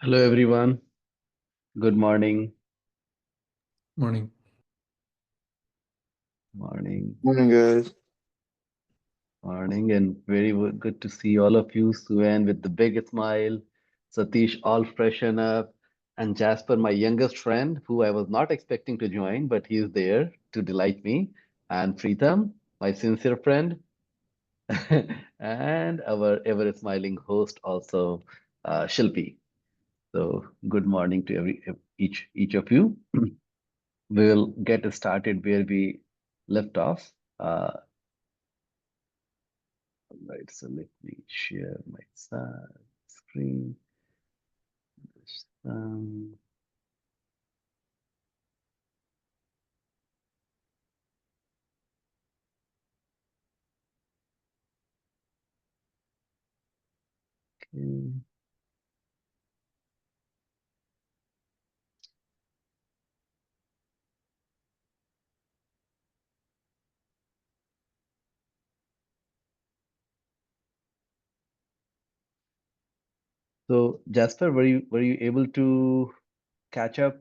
Hello, everyone. Good morning. Morning. Morning. Morning, guys. Morning. And very good to see all of you. Suan with the big smile. Satish all freshen up. And Jasper, my youngest friend, who I was not expecting to join, but he is there to delight me. And Preetham, my sincere friend. And our ever smiling host also, Shilpi. So good morning to each of you. We'll get started where we left off. Right, so let me share my screen. Um, okay. So Jasper, were you able to catch up,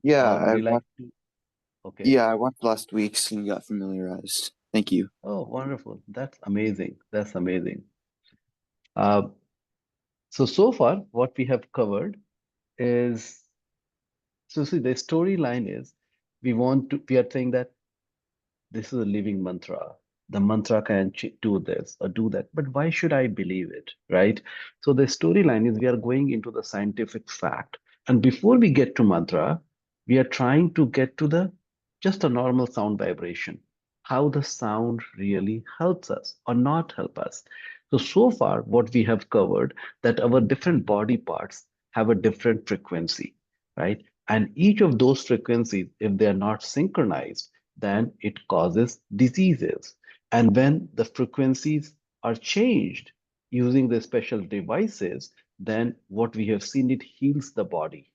Yeah, or would I you like watched. to? Okay. Yeah, I watched last week's and got familiarized. Thank you. Oh, wonderful. That's amazing. That's amazing. Uh, so far, what we have covered is, so see, the storyline is we are saying that this is a living mantra. The mantra can do this or do that, but why should I believe it, right? So the storyline is we are going into the scientific fact. And before we get to mantra, we are trying to get to the just a normal sound vibration, how the sound really helps us or not help us. So far, what we have covered that our different body parts have a different frequency, right? And each of those frequencies, if they are not synchronized, then it causes diseases. And when the frequencies are changed using the special devices, then what we have seen, it heals the body.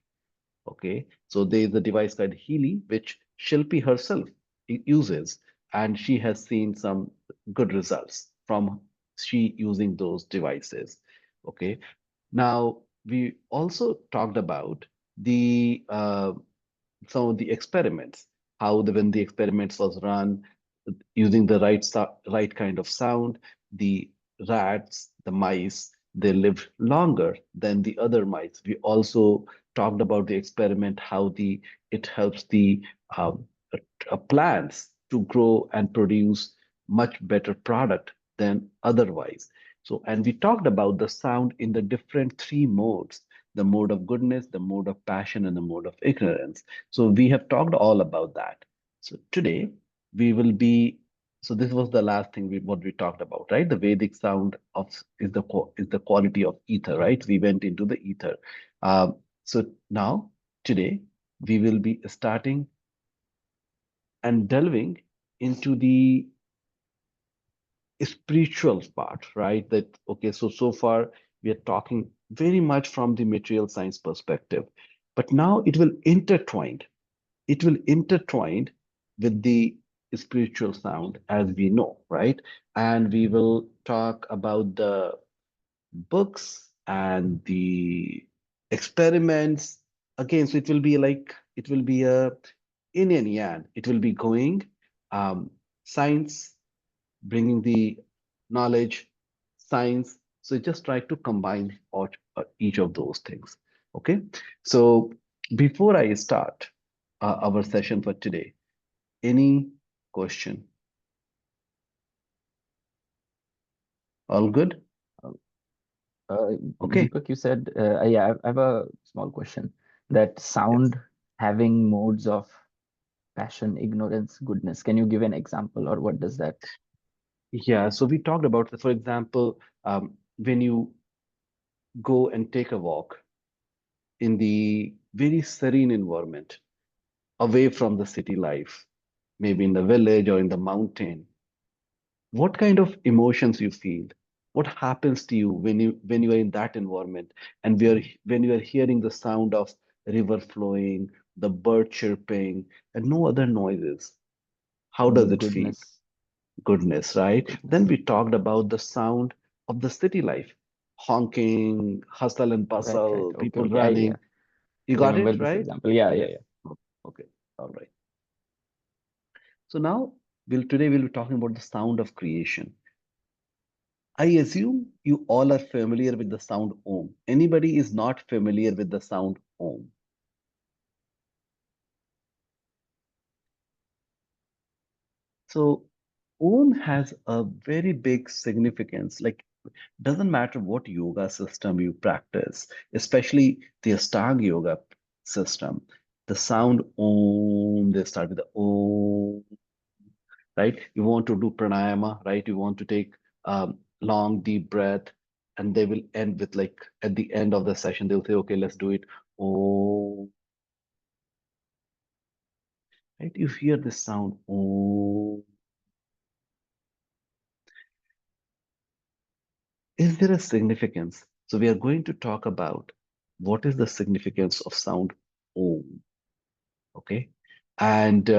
Okay, so there is a device called Healy, which Shilpi herself uses, and she has seen some good results from she using those devices. Okay, now we also talked about the some of the experiments, how when the experiments was run using the right kind of sound, the rats, the mice, they lived longer than the other mice. We also talked about the experiment, how the it helps the um, plants to grow and produce much better product than otherwise. So, and we talked about the sound in the different three modes, the mode of goodness, the mode of passion, and the mode of ignorance. So we have talked all about that. So today we will be, so this was the last thing what we talked about, right? The Vedic sound of is the quality of ether, right? We went into the ether. So now today we will be starting and delving into the spiritual part, right? That okay, so far we are talking very much from the material science perspective, but now it will intertwine with the spiritual sound as we know, right? And we will talk about the books and the experiments again. So it will be like it will be a yin and yang. It will be going science, bringing the knowledge, science. So just try to combine each of those things. Okay. So before I start our session for today, any question? All good? Uh, Okay. Deepak, you said, yeah, I have a small question. That Yes. sound having modes of passion, ignorance, goodness. Can you give an example, or what does that? Yeah. So we talked about, for example, when you go and take a walk in the very serene environment, away from the city life, maybe in the village or in the mountain, what kind of emotions you feel, what happens to you when you are in that environment, and when you are hearing the sound of river flowing, the bird chirping, and no other noises, how does it feel? Goodness, Goodness, right? Then goodness. we talked about the sound of the city life. honking, hustle and Right, right. bustle, Okay, people okay. I running. You got remember it, this right? example. Yeah, yeah, Yes. yeah. Okay. All right. So now today we'll be talking about the sound of creation. I assume you all are familiar with the sound Om. Anybody is not familiar with the sound Om? So Om has a very big significance. Like, doesn't matter what yoga system you practice, especially the Ashtanga yoga system. The sound Om, they start with the Om, right? You want to do pranayama, right? You want to take long, deep breath, and they will end with like at the end of the session, they'll say, okay, let's do it. Oh, right? You hear this sound. Oh, is there a significance? So we are going to talk about what is the significance of sound Om. Okay, and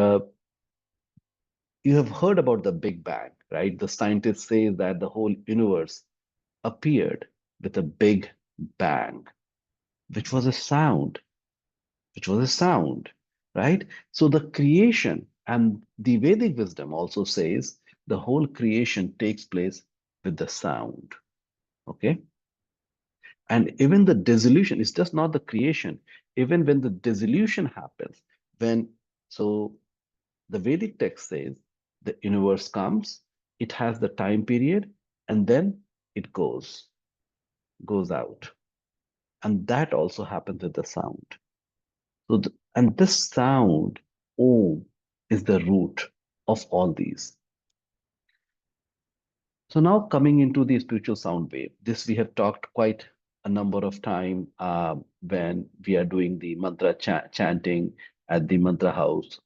you have heard about the Big Bang, right? The scientists say that the whole universe appeared with a big bang, which was a sound, right? So the creation and the Vedic wisdom also says the whole creation takes place with the sound, okay? And even the dissolution is just not the creation. Even when the dissolution happens, when so the Vedic text says the universe comes, it has the time period, and then it goes out. And that also happens with the sound. So and this sound, Om, is the root of all these. So now coming into the spiritual sound wave, this we have talked quite a number of time when we are doing the mantra chanting at the mantra house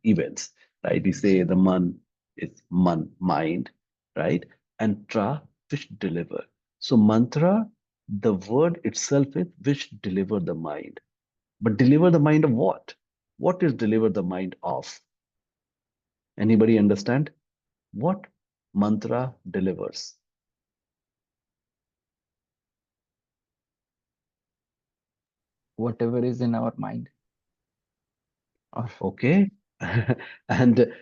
events, right? We say the man is mind, right? And tra, which deliver. So mantra, the word itself is which deliver the mind. But deliver the mind of what? What is deliver the mind of? Anybody understand? What mantra delivers? Whatever is in our mind. Or Okay. And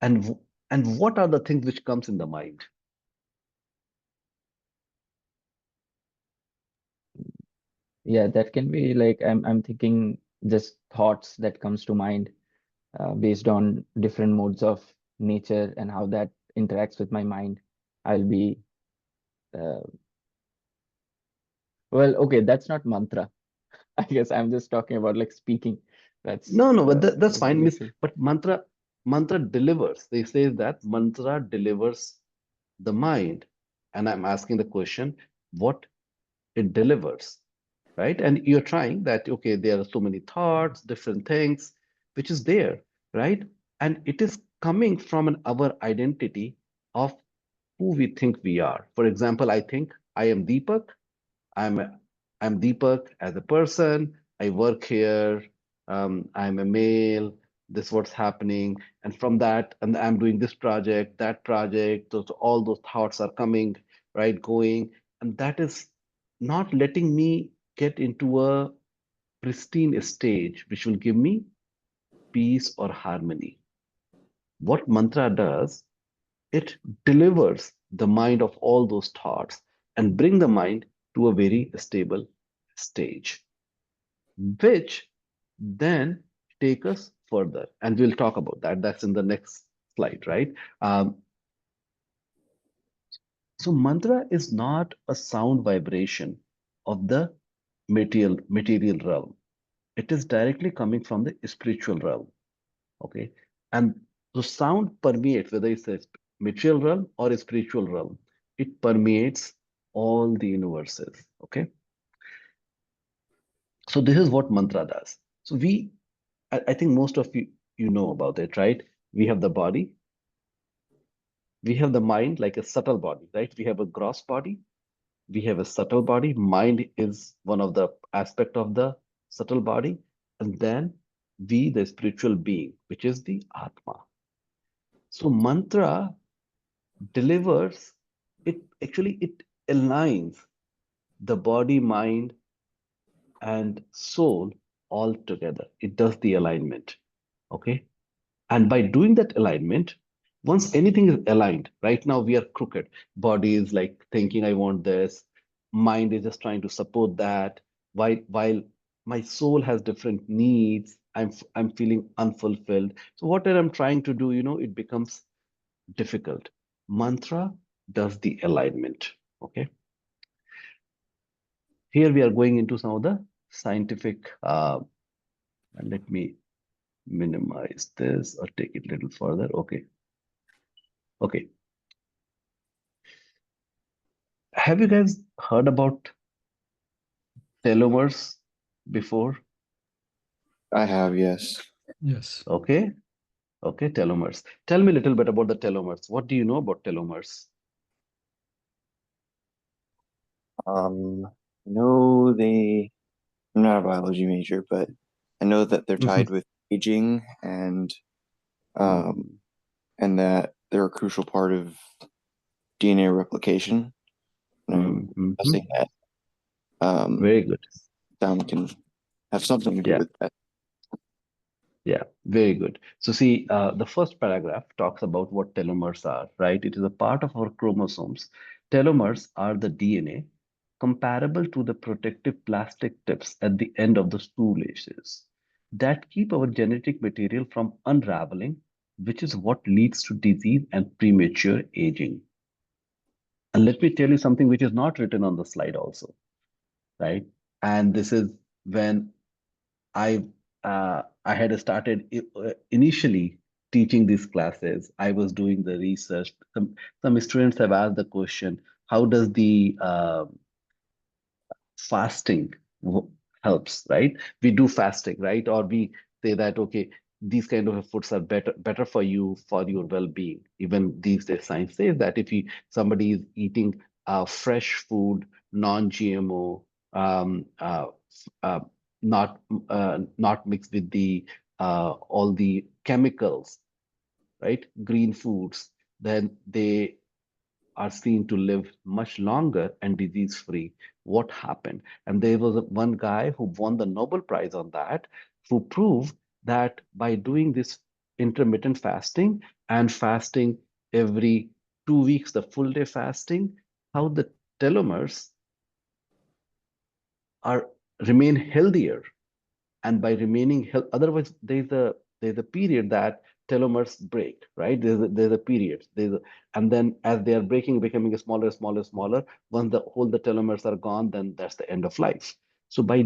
and and what are the things which comes in the mind? yeah, that can be like I'm thinking just thoughts that comes to mind based on different modes of nature and how that interacts with my mind. I'll be uh, well, okay, that's not mantra. I guess I'm just talking about like speaking. That's No, no, but that's what fine, we miss. say. But mantra delivers. They say that mantra delivers the mind. And I'm asking the question, what it delivers, right? And you're trying that, okay, there are so many thoughts, different things, which is there, right? And it is coming from our identity of who we think we are. For example, I think I am Deepak. I'm I'm Deepak as a person. I work here. I'm a male. This is what's happening, and from that, and I'm doing this project, that project. All those thoughts are coming, right, going, and that is not letting me get into a pristine stage, which will give me peace or harmony. What mantra does, it delivers the mind of all those thoughts and bring the mind to a very stable stage, which then take us further. And we'll talk about that. That's in the next slide, right? Um, so mantra is not a sound vibration of the material realm. It is directly coming from the spiritual realm. Okay. And so sound permeates, whether it's a material realm or a spiritual realm, it permeates all the universes. Okay. So this is what mantra does. So I think most of you know about it, right? We have the body, we have the mind like a subtle body, right? We have a gross body, we have a subtle body. Mind is one of the aspect of the subtle body. And then the spiritual being, which is the Atma. So mantra delivers, it actually it aligns the body, mind, and soul all together. It does the alignment. Okay. And by doing that alignment, once anything is aligned, right now we are crooked. Body is like thinking, I want this. Mind is just trying to support that. While my soul has different needs, I'm feeling unfulfilled. So what I'm trying to do, it becomes difficult. Mantra does the alignment. Okay. Here we are going into some of the scientific, and let me minimize this or take it a little further. Okay. Okay. Have you guys heard about telomeres before? I have, yes. Yes. Okay. Okay, telomeres. Tell me a little bit about the telomeres. What do you know about telomeres? I know I'm not a biology major, but I know that they're tied with aging and that they're a crucial part of DNA replication. And I'm guessing that Very good. sound can have something to do Yeah. with that. Yeah, very good. So see, the first paragraph talks about what telomeres are, right? It is a part of our chromosomes. Telomeres are the DNA comparable to the protective plastic tips at the end of the shoelaces that keep our genetic material from unraveling, which is what leads to disease and premature aging. And let me tell you something which is not written on the slide also, right? And this is when I had started initially teaching these classes. I was doing the research. Some students have asked the question, how does the fasting helps, right? We do fasting, right? Or we say that, okay, these kind of foods are better for you, for your well-being. Even these days, science says that if somebody is eating fresh food, non-GMO, um, uh, uh, not mixed with the all the chemicals, right? Green foods, then they are seen to live much longer and disease free. What happened? And there was one guy who won the Nobel Prize on that, who proved that by doing this intermittent fasting and fasting every 2 weeks, the full day fasting, how the telomeres are remain healthier. And by remaining health, otherwise there's a period that telomeres break, right? There's a period, and then as they are breaking, becoming smaller. Once the telomeres are gone, then that's the end of life. So by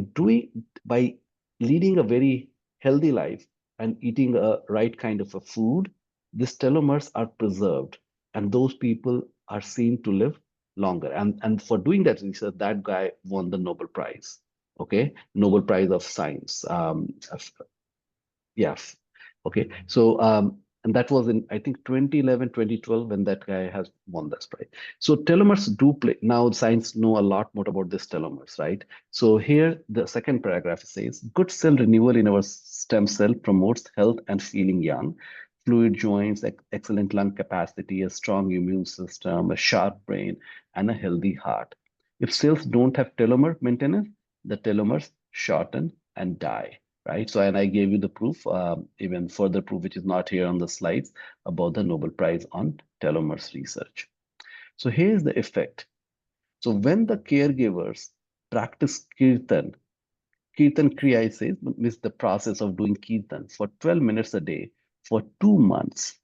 leading a very healthy life and eating a right kind of a food, these telomeres are preserved, and those people are seen to live longer. And for doing that research, that guy won the Nobel Prize. Okay, Nobel Prize of Science. Yeah. Okay. So and that was in, I think, 2011, 2012, when that guy has won this prize. So telomeres do play. Now science know a lot more about this telomeres, right? So here the second paragraph says, good cell renewal in our stem cell promotes health and feeling young. Fluid joints, excellent lung capacity, a strong immune system, a sharp brain, and a healthy heart. If cells don't have telomere maintenance, the telomeres shorten and die, right? So, and I gave you the proof, even further proof, which is not here on the slides, about the Nobel Prize on telomeres research. So here's the effect. So when the caregivers practice kirtan kriya says, means the process of doing kirtan for 12 minutes a day for 2 months,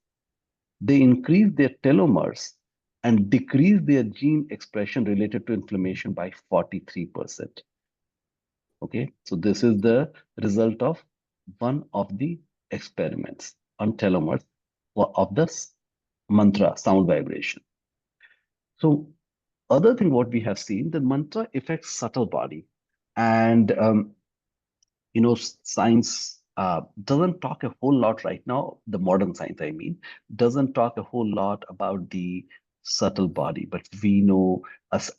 they increase their telomeres and decrease their gene expression related to inflammation by 43%. Okay, so this is the result of one of the experiments on telomeres of the mantra sound vibration. So other thing what we have seen, the mantra affects subtle body, and science doesn't talk a whole lot right now. The modern science, I mean, doesn't talk a whole lot about the subtle body, but we know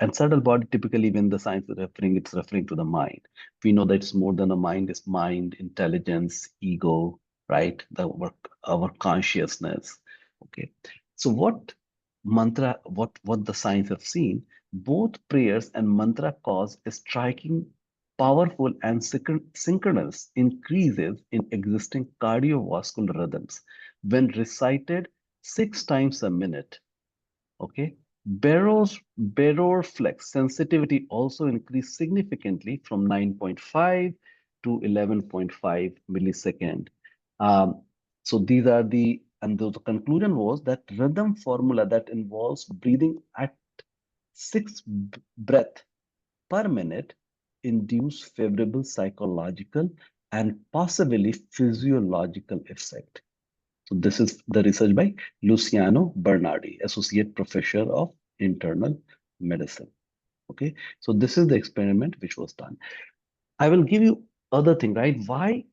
and subtle body typically when the science is referring, it's referring to the mind. We know that it's more than a mind. It's mind, intelligence, ego, right? Our consciousness. Okay. So what the science have seen Both prayers and mantra cause a striking, powerful, and synchronous increases in existing cardiovascular rhythms when recited 6 times a minute. Okay. Barrow flex sensitivity also increased significantly from 9.5 to 11.5 millisecond. Um, so these are the conclusion was that rhythm formula that involves breathing at 6 breath per minute induce favorable psychological and possibly physiological effect. So this is the research by Luciano Bernardi, Associate Professor of Internal Medicine. Okay, so this is the experiment which was done. I will give you other thing, right? Why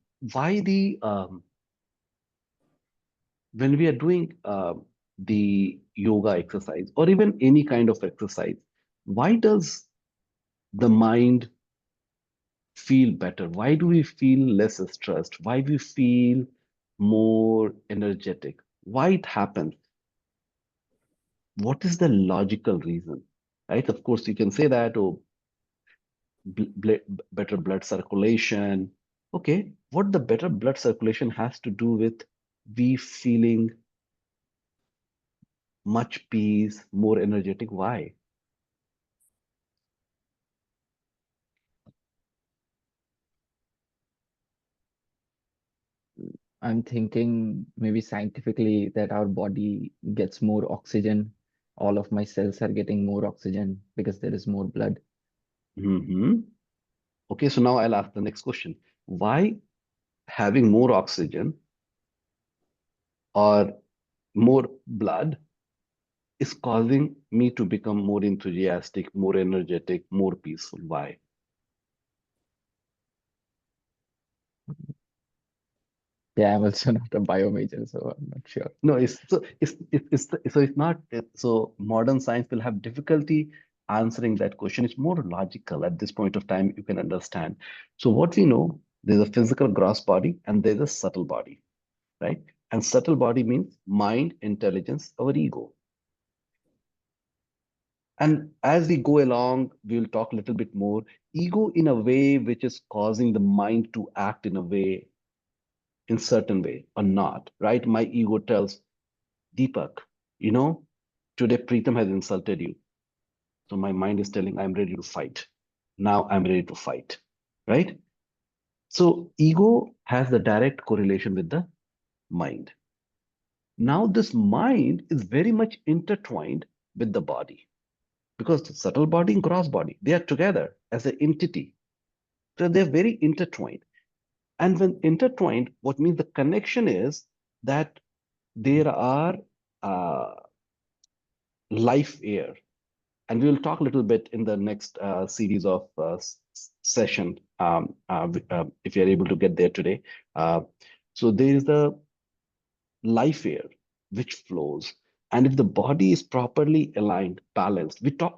the when we are doing the yoga exercise or even any kind of exercise, why does the mind feel better? Why do we feel less stressed? Why do we feel more energetic? Why it happens? What is the logical reason? Right? Of course, you can say that, oh, better blood circulation. Okay, what the better blood circulation has to do with we feeling much peace, more energetic? Why? I'm thinking maybe scientifically that our body gets more oxygen. All of my cells are getting more oxygen because there is more blood. Hmm. Okay, so now I'll ask the next question. Why having more oxygen or more blood is causing me to become more enthusiastic, more energetic, more peaceful? Why? Yeah, I'm also not a bio major, so I'm not sure. No, it's not so modern science will have difficulty answering that question. It's more logical at this point of time. You can understand. So what we know, there's a physical gross body and there's a subtle body, right? And subtle body means mind, intelligence, our ego. And as we go along, we'll talk a little bit more. Ego in a way which is causing the mind to act in a way, in certain way or not, right? My ego tells Deepak, you know, today Preetham has insulted you. So my mind is telling I'm ready to fight. Now I'm ready to fight, right? So ego has the direct correlation with the mind. Now this mind is very much intertwined with the body because the subtle body and gross body, they are together as an entity. So they're very intertwined. And when intertwined, what means the connection is that there are uh, life air. And we'll talk a little bit in the next series of session if you're able to get there today. So there is the life air which flows. And if the body is properly aligned, balanced, we talked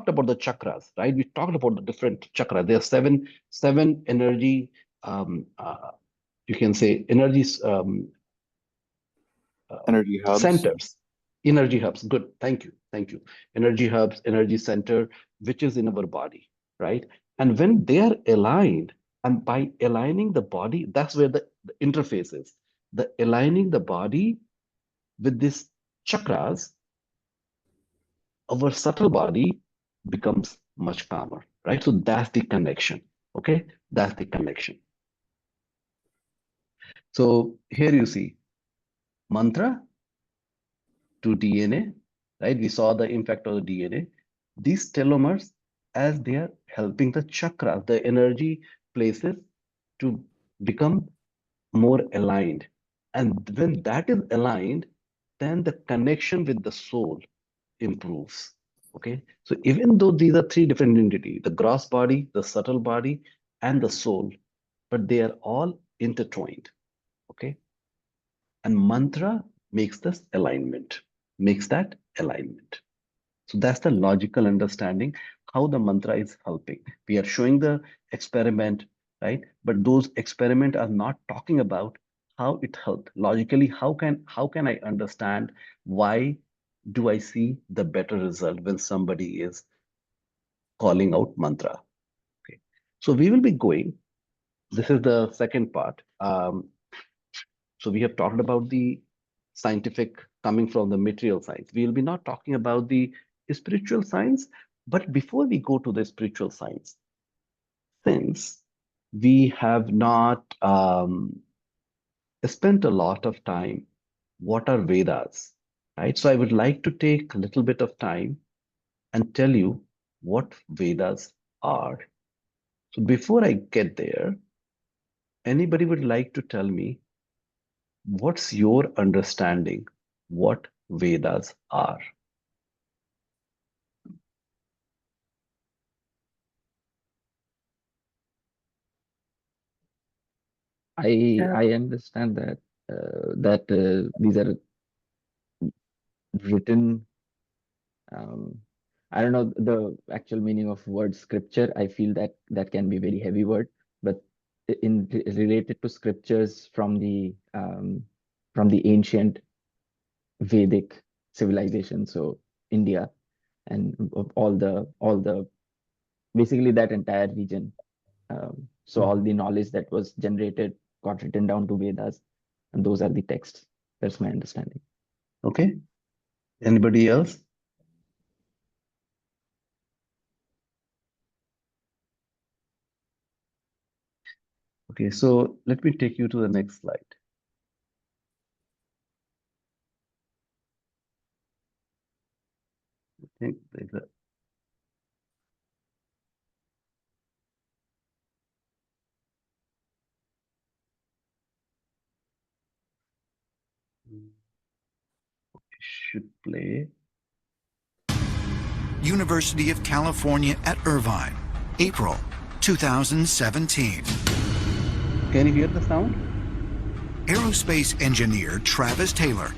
about the chakras, right? We talked about the different chakras. There are seven energy, you can say energies, Energy hubs. centers, energy hubs. Good, thank you, thank you. Energy hubs, energy center, which is in our body, right? And when they are aligned, and by aligning the body, that's where the interface is. The aligning the body with these chakras, our subtle body becomes much calmer, right? So that's the connection. Okay, that's the connection. So here you see mantra to DNA, right? We saw the impact of the DNA. These telomeres, as they are helping the chakras, the energy places to become more aligned. And when that is aligned, then the connection with the soul improves. Okay. So even though these are three different entities, the gross body, the subtle body, and the soul, but they are all intertwined. Okay. And mantra makes this alignment, makes that alignment. So that's the logical understanding how the mantra is helping. We are showing the experiment, right? But those experiments are not talking about how it helped. Logically, how can I understand why do I see the better result when somebody is calling out mantra. Okay. So we will be going, this is the second part. So we have talked about the scientific coming from the material science. We will be not talking about the spiritual science, but before we go to the spiritual science, since we have not spent a lot of time, what are Vedas, right? So I would like to take a little bit of time and tell you what Vedas are. So before I get there, anybody would like to tell me what's your understanding what Vedas are? I understand that these are written. I don't know the actual meaning of word scripture. I feel that that can be very heavy word, but related to scriptures from the ancient Vedic civilization, so India and all the basically that entire region. So all the knowledge that was generated got written down to Vedas, and those are the texts. That's my understanding. Okay. Anybody else? Okay, so let me take you to the next slide. I think there's a should play. University of California at Irvine, April 2017. Can you hear the sound? Aerospace engineer Travis Taylor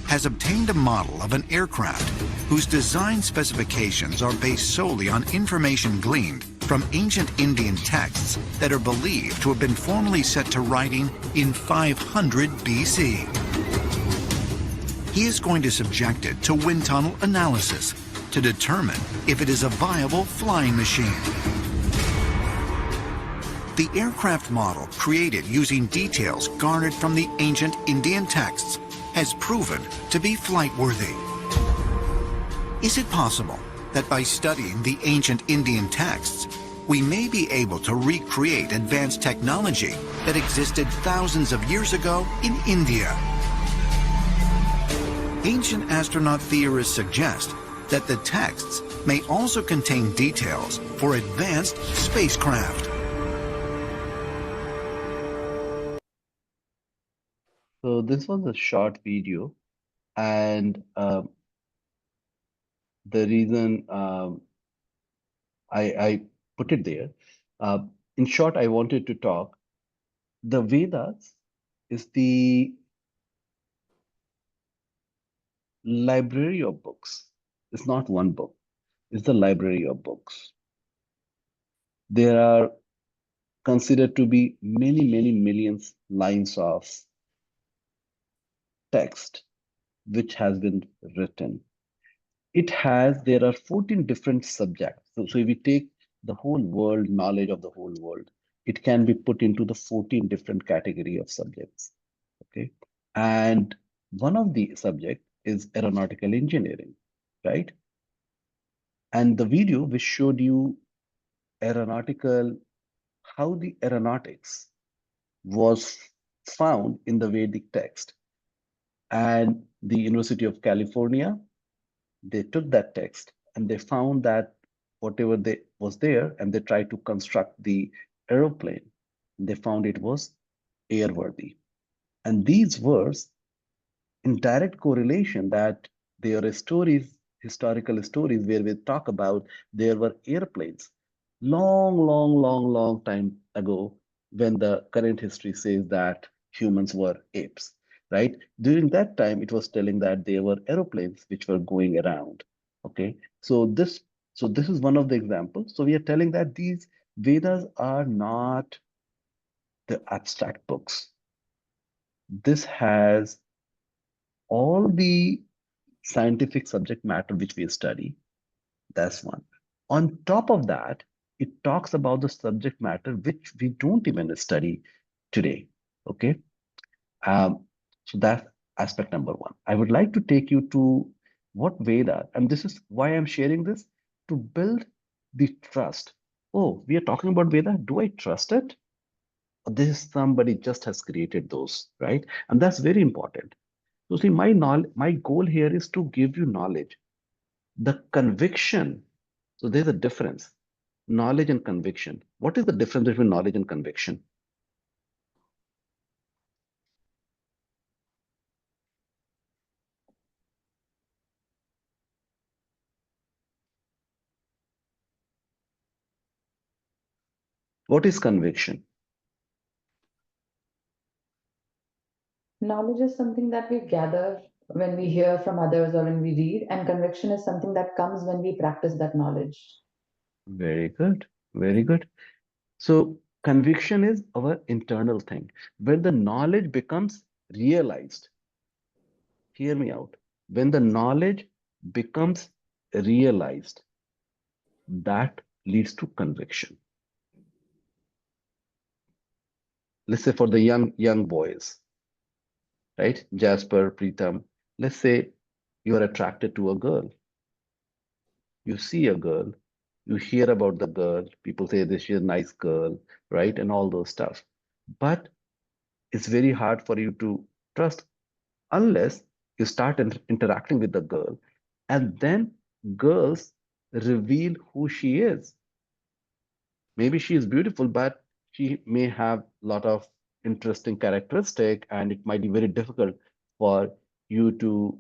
has obtained a model of an aircraft whose design specifications are based solely on information gleaned from ancient Indian texts that are believed to have been formally set to writing in 500 BC. He is going to subject it to wind tunnel analysis to determine if it is a viable flying machine. The aircraft model, created using details garnered from the ancient Indian texts, has proven to be flight-worthy. Is it possible that by studying the ancient Indian texts, we may be able to recreate advanced technology that existed thousands of years ago in India? Ancient astronaut theorists suggest that the texts may also contain details for advanced spacecraft. So this was a short video, and the reason I put it there, in short, I wanted to talk. The Vedas is the library of books. It's not one book. It's the library of books. There are considered to be many, many millions lines of text which has been written. There are 14 different subjects. So if we take the whole world, knowledge of the whole world, it can be put into the 14 different category of subjects. Okay. And one of the subject is aeronautical engineering, right? And the video which showed you aeronautical, how the aeronautics was found in the Vedic text. And the University of California, they took that text and they found that whatever was there, and they tried to construct the aeroplane. They found it was airworthy. And these words in direct correlation that there are stories, historical stories where we talk about there were airplanes long, long, long, long time ago when the current history says that humans were apes, right? During that time, it was telling that there were aeroplanes which were going around. Okay, so this is one of the examples. So we are telling that these Vedas are not the abstract books. This has all the scientific subject matter which we study. That's one. On top of that, it talks about the subject matter which we don't even study today. Okay. So that's aspect number one. I would like to take you to what Veda, and this is why I'm sharing this, to build the trust. Oh, we are talking about Veda. Do I trust it? Or this is somebody just has created those, right? And that's very important. So see, my goal here is to give you knowledge, the conviction. So there's a difference, knowledge and conviction. What is the difference between knowledge and conviction? What is conviction? Knowledge is something that we gather when we hear from others or when we read, and conviction is something that comes when we practice that knowledge. Very good. Very good. So conviction is our internal thing. When the knowledge becomes realized, hear me out. When the knowledge becomes realized, that leads to conviction. Let's say for the young boys, right? Jasper, Preetham, let's say you are attracted to a girl. You see a girl, you hear about the girl, people say this is a nice girl, right? And all those stuff. But it's very hard for you to trust unless you start interacting with the girl, and then girls reveal who she is. Maybe she is beautiful, but she may have a lot of interesting characteristic, and it might be very difficult for you to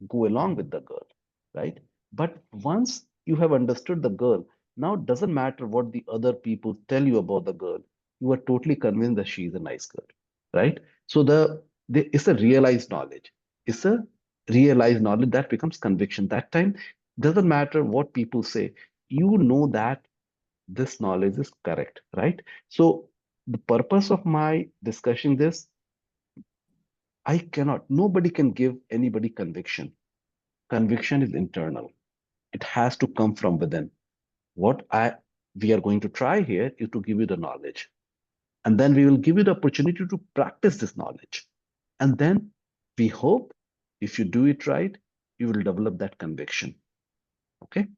go along with the girl, right? But once you have understood the girl, now it doesn't matter what the other people tell you about the girl. You are totally convinced that she is a nice girl, right? So it's a realized knowledge. It's a realized knowledge that becomes conviction. That time doesn't matter what people say. You know that this knowledge is correct, right? So the purpose of my discussing this, nobody can give anybody conviction. Conviction is internal. It has to come from within. We are going to try here is to give you the knowledge. And then we will give you the opportunity to practice this knowledge. And then we hope if you do it right, you will develop that conviction. Okay.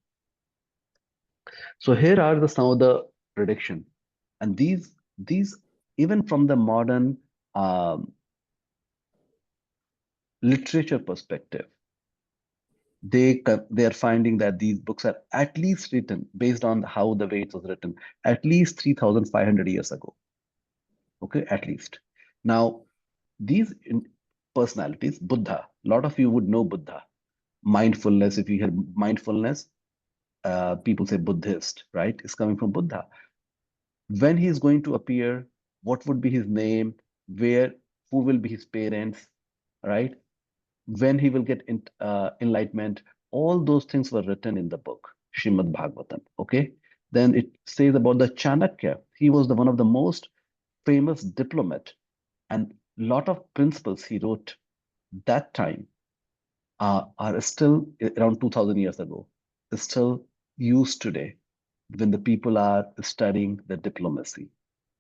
So here are some of the prediction. And these even from the modern literature perspective, they are finding that these books are at least written based on how the way it was written, at least 3,500 years ago. Okay, at least. Now, these personalities, Buddha, a lot of you would know Buddha. Mindfulness, if you hear mindfulness, people say Buddhist, right? It's coming from Buddha. When he is going to appear, what would be his name, who will be his parents, right? When he will get enlightenment, all those things were written in the book, Srimad Bhagavatam, okay? Then it says about the Chanakya. He was one of the most famous diplomat, and lot of principles he wrote that time are still around 2000 years ago, still used today when the people are studying the diplomacy.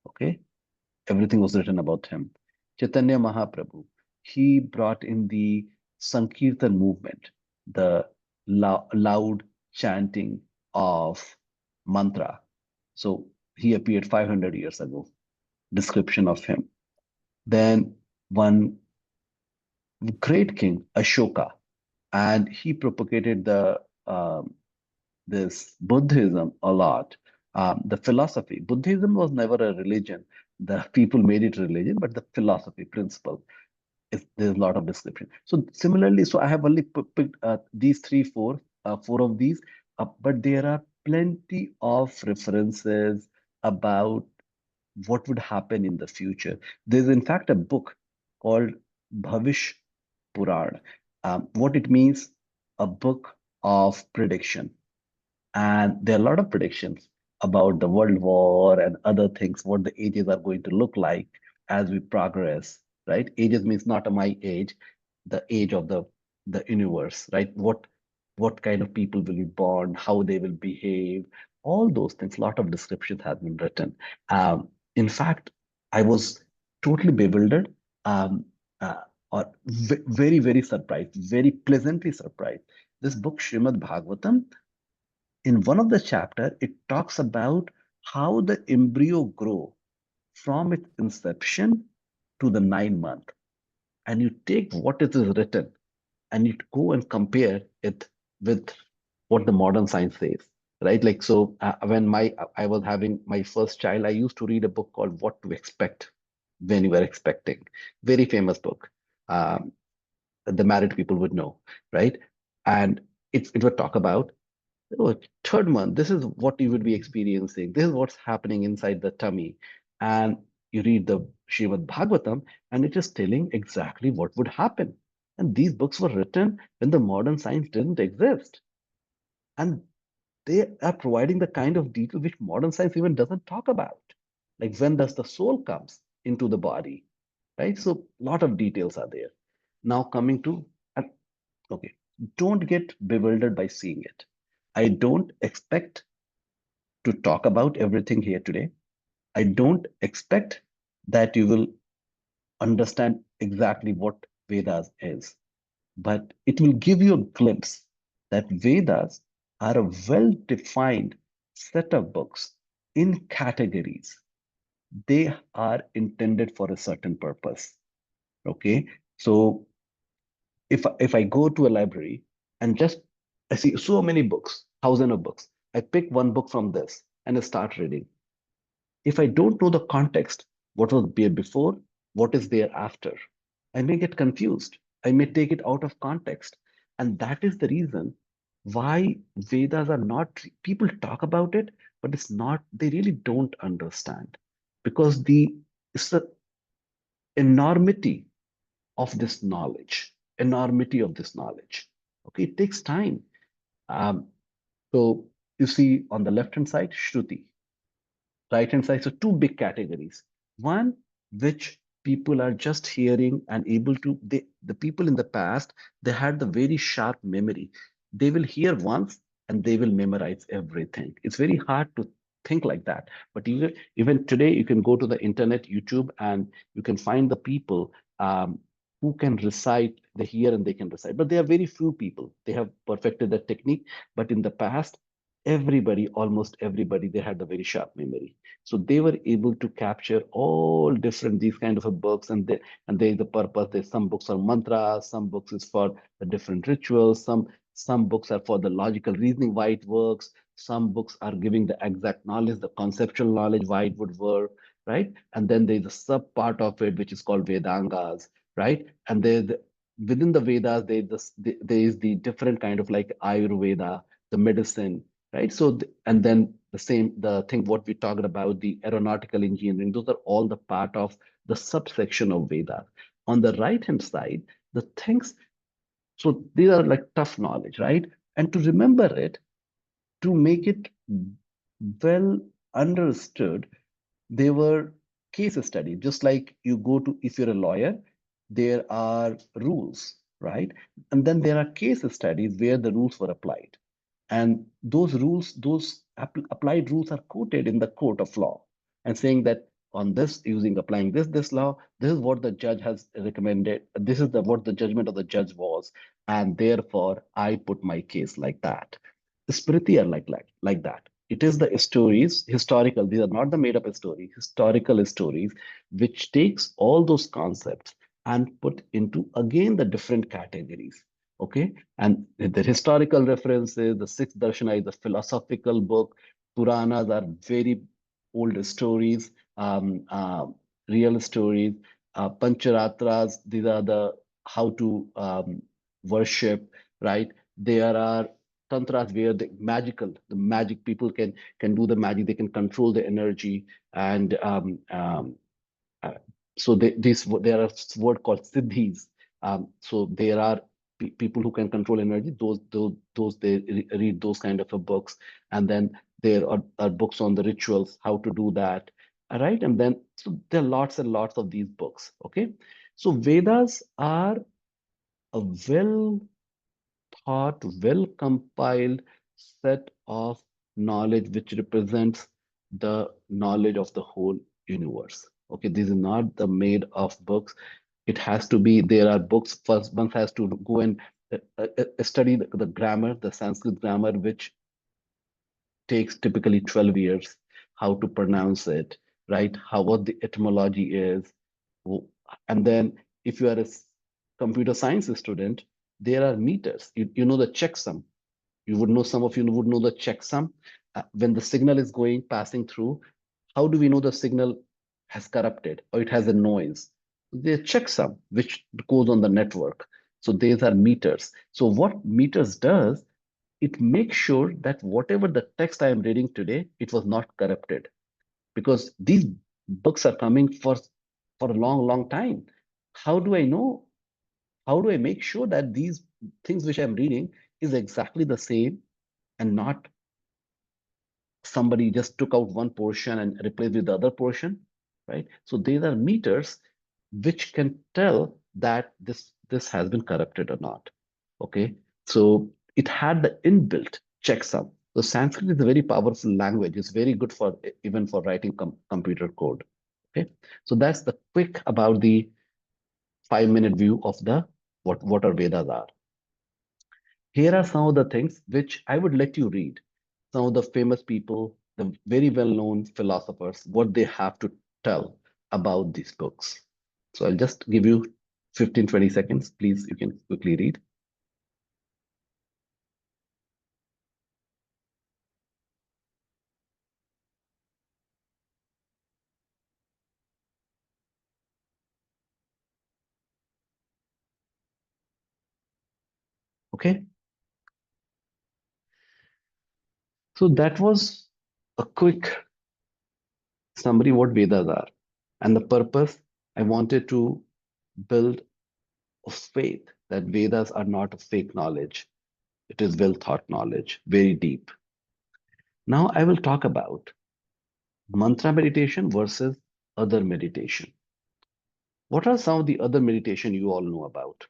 Okay, everything was written about him. Chaitanya Mahaprabhu, he brought in the Sankirtan movement, the loud chanting of mantra. So he appeared 500 years ago. Description of him. Then one great king, Ashoka, and he propagated this Buddhism a lot. The philosophy, Buddhism was never a religion. The people made it religion, but the philosophy principle there's a lot of description. So similarly, so I have only picked these four of these, but there are plenty of references about what would happen in the future. There's in fact a book called Bhavish Puran. What it means, a book of prediction. And there are a lot of predictions about the world war and other things, what the ages are going to look like as we progress, right? Ages means not my age, the age of the universe, right? What what kind of people will be born, how they will behave, all those things. A lot of descriptions have been written. In fact, I was totally bewildered, um, uh, or very, very surprised, very pleasantly surprised. This book, Srimad Bhagavatam, in one of the chapter, it talks about how the embryo grow from its inception to the 9 month. And you take what it is written and you go and compare it with what the modern science says, right? Like, so when I was having my first child, I used to read a book called What to Expect When You Were Expecting. Very famous book. Um, the married people would know, right? And it would talk about, oh, third month, this is what you would be experiencing. This is what's happening inside the tummy. And you read the Srimad Bhagavatam, and it is telling exactly what would happen. And these books were written when the modern science didn't exist. And they are providing the kind of detail which modern science even doesn't talk about. Like, when does the soul comes into the body, right? So a lot of details are there. Now coming to, okay, don't get bewildered by seeing it. I don't expect to talk about everything here today. I don't expect that you will understand exactly what Vedas is, but it will give you a glimpse that Vedas are a well-defined set of books in categories. They are intended for a certain purpose. Okay, so if I go to a library and just I see so many books, thousands of books, I pick one book from this and I start reading. If I don't know the context, what was there before, what is there after, I may get confused. I may take it out of context. And that is the reason why Vedas are not, people talk about it, but it's not, they really don't understand. Because it's the enormity of this knowledge, enormity of this knowledge. Okay, it takes time. Um, so you see on the left-hand side, Shruti, right-hand side. So two big categories. One, which people are just hearing and able to, the people in the past, they had the very sharp memory. They will hear once and they will memorize everything. It's very hard to think like that. But even today, you can go to the internet, YouTube, and you can find the people who can recite, they hear and they can recite. But there are very few people. They have perfected the technique. But in the past, everybody, almost everybody, they had a very sharp memory. So they were able to capture all different these kind of a books, and they the purpose. There's some books are mantras, some books is for the different rituals, some books are for the logical reasoning why it works, some books are giving the exact knowledge, the conceptual knowledge why it would work, right? And then there's a sub part of it which is called Vedangas, right? And within the Vedas, there is the different kind of like Ayurveda, the medicine, right? So, and then the thing what we talked about, the aeronautical engineering, those are all the part of the subsection of Vedas. On the right-hand side, the things, so these are like tough knowledge, right? And to remember it, to make it well understood, they were case studies. Just like you go to, if you're a lawyer, there are rules, right? And then there are case studies where the rules were applied. And those rules, those applied rules are quoted in the court of law and saying that on this, applying this law, this is what the judge has recommended. This is what the judgment of the judge was. And therefore, I put my case like that. Smriti are like that. It is the stories, historical, these are not the made up stories, historical stories, which takes all those concepts and put into again the different categories. Okay. And the historical references, the sixth darshana is the philosophical book. Puranas are very old stories, real stories. Pancharatras, these are the how to worship, right? There are tantras where the magic people can do the magic, they can control the energy, and uh, so there are word called siddhis. So there are people who can control energy. Those they read those kind of books, and then there are books on the rituals, how to do that. All right, and then so there are lots and lots of these books. Okay, so Vedas are a well thought, well compiled set of knowledge which represents the knowledge of the whole universe. Okay, this is not the made of books. It has to be, there are books, first one has to go and study the grammar, the Sanskrit grammar, which takes typically 12 years, how to pronounce it, right? How, what the etymology is. And then if you are a computer science student, there are meters. You know the checksum. You would know, some of you would know the checksum. When the signal is going, passing through, how do we know the signal has corrupted or it has a noise? The checksum, which goes on the network. So these are meters. So what meters does, it makes sure that whatever the text I am reading today, it was not corrupted, because these books are coming for a long, long time. How do I know? How do I make sure that these things which I'm reading is exactly the same and not somebody just took out one portion and replaced with the other portion, right? So these are meters which can tell that this has been corrupted or not. Okay, so it had the inbuilt checksum. So Sanskrit is a very powerful language. It's very good for even for writing computer code. Okay, so that's the quick about the 5-minute view of the what our Vedas are. Here are some of the things which I would let you read. Some of the famous people, the very well-known philosophers, what they have to tell about these books. So I'll just give you 15, 20 seconds. Please, you can quickly read. Okay. So that was a quick summary what Vedas are. And the purpose, I wanted to build a faith that Vedas are not a fake knowledge. It is well thought knowledge, very deep. Now I will talk about mantra meditation versus other meditation. What are some of the other meditation you all know about?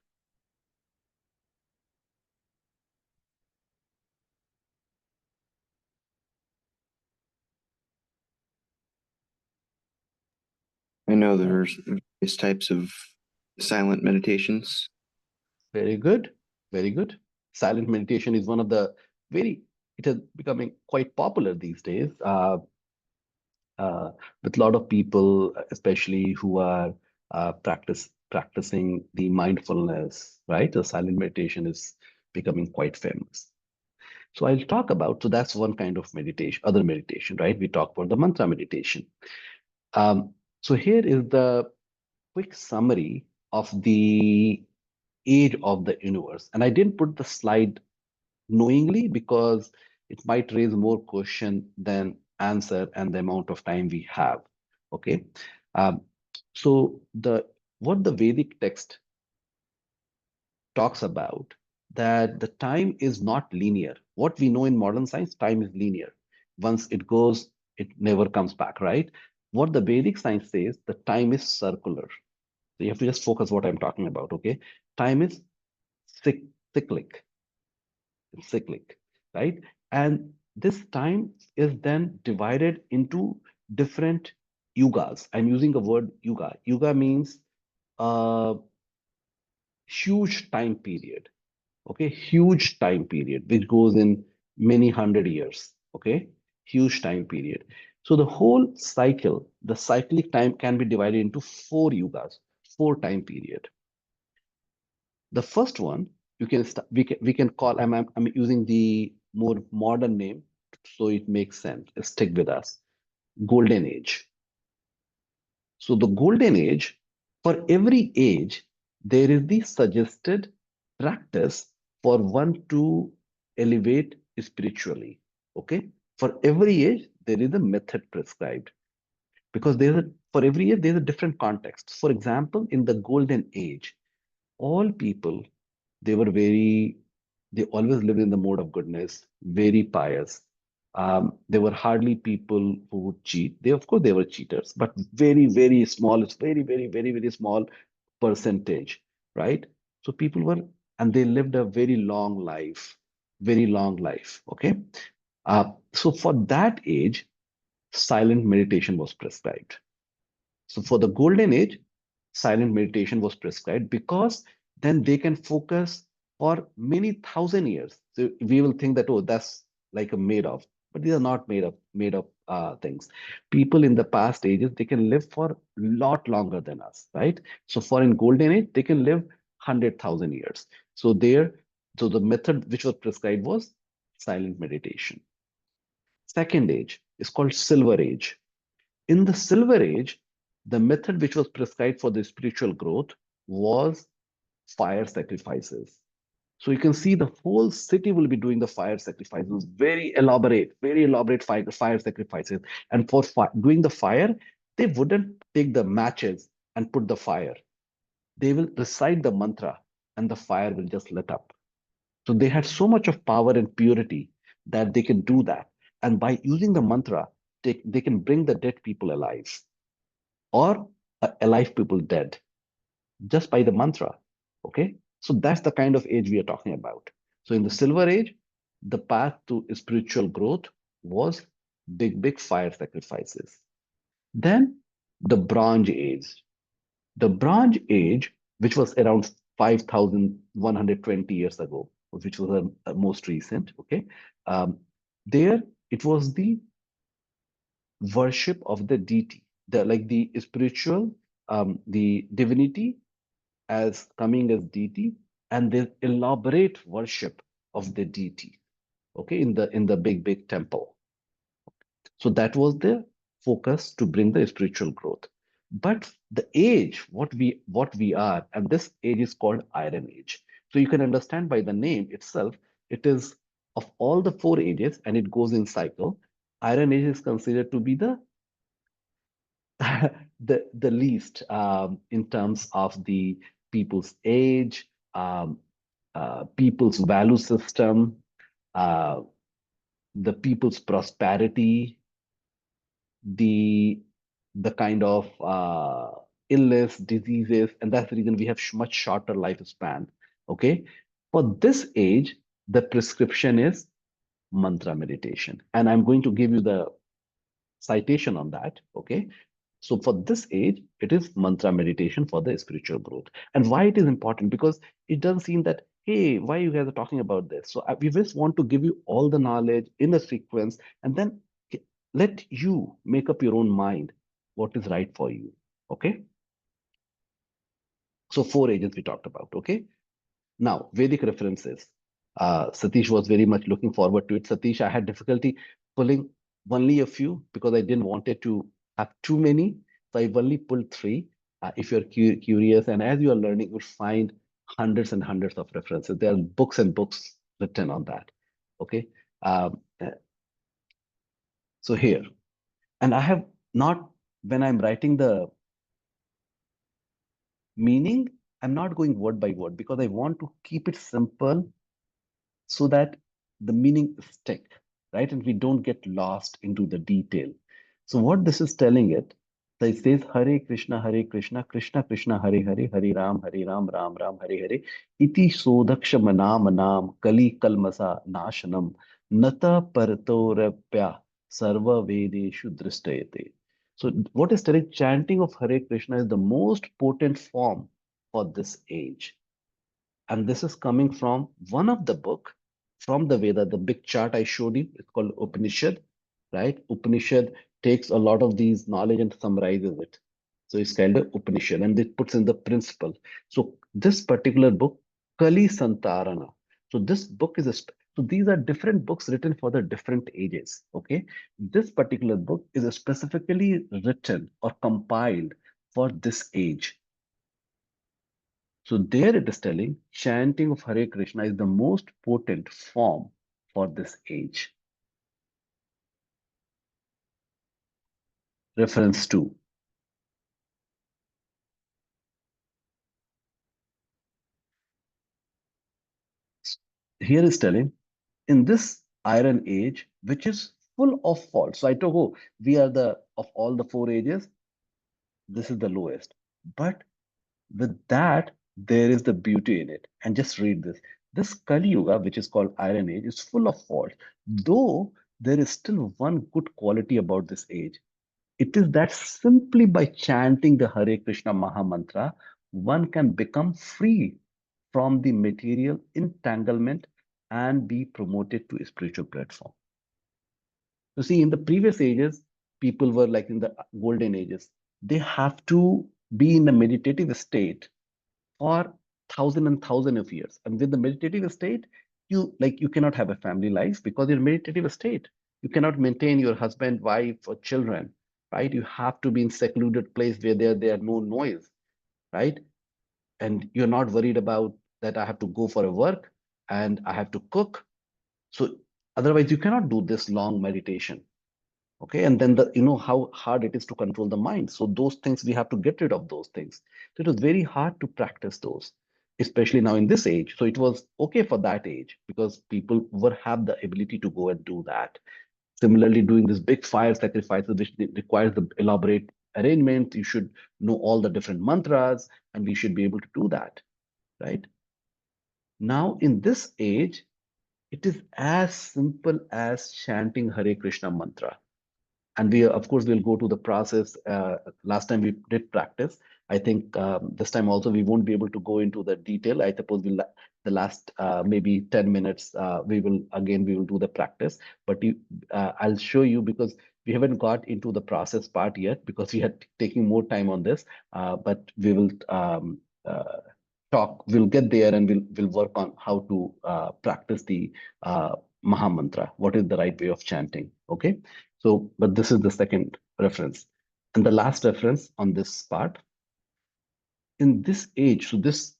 I know there's various types of silent meditations. Very good. Very good. Silent meditation is one of the it is becoming quite popular these days with a lot of people, especially who are practicing the mindfulness, right? The silent meditation is becoming quite famous. So I'll talk about, so that's one kind of meditation, other meditation, right? We talk about the mantra meditation. So here is the quick summary of the age of the universe. And I didn't put the slide knowingly because it might raise more question than answer and the amount of time we have. Okay. Um, so what the Vedic text talks about, that the time is not linear. What we know in modern science, time is linear. Once it goes, it never comes back, right? What the Vedic science says, the time is circular. So you have to just focus what I'm talking about, okay? Time is cyclic. It's cyclic, right? And this time is then divided into different yugas. I'm using the word yuga. Yuga means a huge time period, okay? Huge time period, which goes in many hundred years, okay? Huge time period. So the whole cycle, the cyclic time can be divided into 4 yugas, 4 time period. The first one, you can we can call, I'm using the more modern name so it makes sense. Stick with us. Golden Age. So the Golden Age, for every age, there is the suggested practice for one to elevate spiritually. Okay. For every age, there is a method prescribed because for every age, there's a different context. For example, in the Golden Age, all people, they were they always lived in the mode of goodness, very pious. There were hardly people who would cheat. Of course, they were cheaters, but very, very small. It's very, very, very, very small percentage, right? So people were, and they lived a very long life, very long life. Okay. So for that age, silent meditation was prescribed. So for the golden age, silent meditation was prescribed because then they can focus for many thousand years. So we will think that, oh, that's like a made of, but these are not made of things. People in the past ages, they can live for a lot longer than us, right? So for in golden age, they can live 100,000 years. So so the method which was prescribed was silent meditation. Second age is called silver age. In the Silver Age, the method which was prescribed for the spiritual growth was fire sacrifices. So you can see the whole city will be doing the fire sacrifices, very elaborate fire sacrifices. And for doing the fire, they wouldn't take the matches and put the fire. They will recite the mantra and the fire will just lit up. So they had so much of power and purity that they can do that. And by using the mantra, they can bring the dead people alive or alive people dead just by the mantra. Okay. So that's the kind of age we are talking about. So in the Silver Age, the path to spiritual growth was big fire sacrifices. Then the Bronze Age. The Bronze Age, which was around 5,120 years ago, which was the most recent. Okay. There it was the worship of the deity, the spiritual, the divinity as coming as deity, and the elaborate worship of the deity. Okay, in the big temple. So that was the focus to bring the spiritual growth. But the age, what we are, and this age is called Iron Age. So you can understand by the name itself, it is of all the four ages, and it goes in cycle. Iron Age is considered to be the the least in terms of the people's age, people's value system, uh, the people's prosperity, the kind of illness, diseases, and that's the reason we have much shorter lifespan. Okay, for this age, the prescription is mantra meditation, and I'm going to give you the citation on that. Okay, so for this age, it is mantra meditation for the spiritual growth. And why it is important? Because it doesn't seem that, hey, why you guys are talking about this? So we just want to give you all the knowledge in a sequence, and then let you make up your own mind what is right for you. Okay. So four ages we talked about. Okay. Now, Vedic references. Satish was very much looking forward to it. Satish, I had difficulty pulling only a few because I didn't want it to have too many. So I've only pulled three. If you're curious and as you are learning, you'll find hundreds and hundreds of references. There are books and books written on that. Okay. So here, and I have not, when I'm writing the meaning, I'm not going word by word because I want to keep it simple so that the meaning stick, right? And we don't get lost into the detail. So what this is telling it, so it says Hare Krishna, Krishna Krishna, Hare Hare, Hare Ram, Ram Ram, Hare Hare. Iti Sodhaksha Manam Kali Kalmasa Nashanam Nata Paratorapya Sarva Vedeshu Dristayate. So what is telling, chanting of Hare Krishna is the most potent form for this age. And this is coming from one of the book from the Veda, the big chart I showed you. It's called Upanishad, right? Upanishad takes a lot of these knowledge and summarizes it. So it's called a Upanishad, and it puts in the principle. So this particular book, Kali Santarana. So this book is so these are different books written for the different ages. Okay, this particular book is specifically written or compiled for this age. So there it is telling chanting of Hare Krishna is the most potent form for this age. Reference 2. Here is telling in this iron age, which is full of faults. So I told, oh, we are of all the four ages, this is the lowest. But with that, there is the beauty in it. And just read this. This Kali Yuga, which is called Iron Age, is full of faults. Though there is still one good quality about this age. It is that simply by chanting the Hare Krishna Maha Mantra, one can become free from the material entanglement and be promoted to a spiritual platform. You see, in the previous ages, people were like in the golden ages, they have to be in a meditative state for thousand and thousand of years. And with the meditative state, you cannot have a family life because you're meditative state. You cannot maintain your husband, wife, or children, right? You have to be in secluded place where there are no noise, right? And you're not worried about that I have to go for a work and I have to cook. So otherwise you cannot do this long meditation. Okay, and then you know how hard it is to control the mind. So those things, we have to get rid of those things. So it was very hard to practice those, especially now in this age. So it was okay for that age because people were have the ability to go and do that. Similarly, doing this big fire sacrifices, which requires the elaborate arrangement, you should know all the different mantras, and we should be able to do that, right? Now in this age, it is as simple as chanting Hare Krishna mantra. And we, of course, will go to the process. Last time we did practice. I think this time also we won't be able to go into the detail. I suppose the last maybe 10 minutes, we will do the practice. But I'll show you because we haven't got into the process part yet because we are taking more time on this. But we will talk. We'll get there and we'll work on how to practice the Maha Mantra. What is the right way of chanting? Okay. So, but this is the second reference. And the last reference on this part, in this age, so this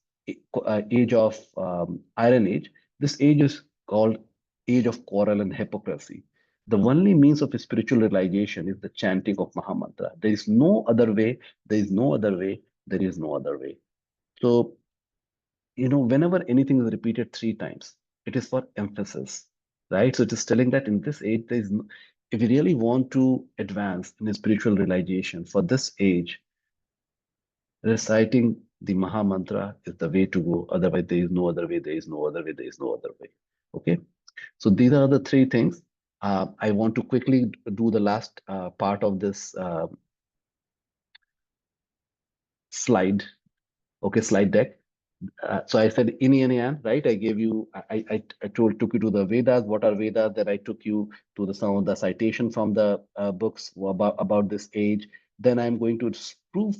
age of Iron Age, this age is called age of quarrel and hypocrisy. The only means of spiritual realization is the chanting of Maha Mantra. There is no other way, there is no other way, there is no other way. So, you know, whenever anything is repeated 3 times, it is for emphasis, right? So it is telling that in this age, there is no, if you really want to advance in a spiritual realization for this age, reciting the Maha Mantra is the way to go. Otherwise, there is no other way, there is no other way, there is no other way. Okay. So these are the 3 things. I want to quickly do the last part of this slide. Okay, slide deck. So I said in and yan, right? I gave you, took you to the Vedas. What are Vedas? Then I took you to some of the citation from the books about this age. Then I'm going to prove